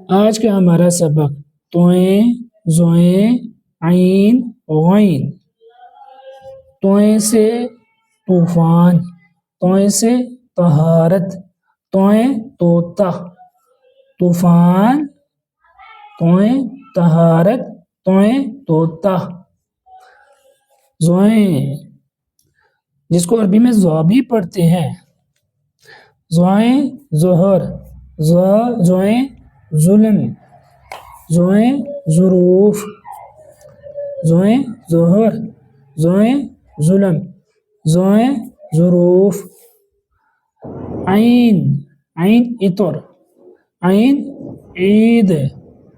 آج کا ہمارا سبق توئیں زوئیں عین غین. توئیں سے طوفان، توئیں سے طہارت، توئیں طوطا. طوفان، توئیں طہارت، توئیں طوطا. زوئیں جس کو عربی میں زو بھی پڑھتے ہیں. زوئیں ظہر، زوئیں ظلم، زوئیں ظروف، زوئیں ظہر، زوئیں ظلم، زوئیں ظروف. عین، عین عطر، عین عید،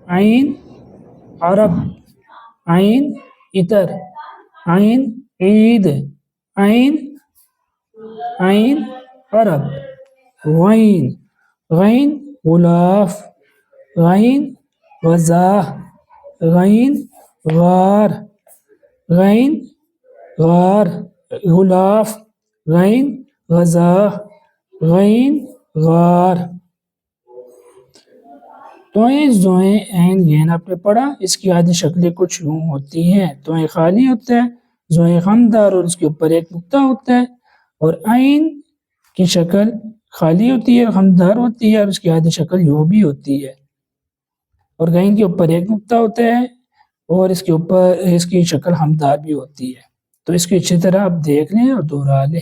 عین عرب، عین عطر، عین عید، عین عین عرب. غین، غین غلاف، غین غزہ، غین غار، غین غار غلاف، غین غزہ، غین غار. توئیں زوئیں عین غین آپ نے پڑھا. اس کی عادی شکلیں کچھ یوں ہوتی ہیں. توئیں خالی ہوتا ہے، زوئیں خمدار اور اس کے اوپر ایک نقطہ ہوتا ہے، اور عین کی شکل خالی ہوتی ہے، خمدار ہوتی ہے، اور اس کی عادی شکل یوں بھی ہوتی ہے، اور غین کے اوپر ایک نقطہ ہوتا ہے اور اس کے اوپر اس کی شکل خمدار بھی ہوتی ہے. تو اس کی اچھی طرح آپ دیکھ لیں اور دوہرا لیں.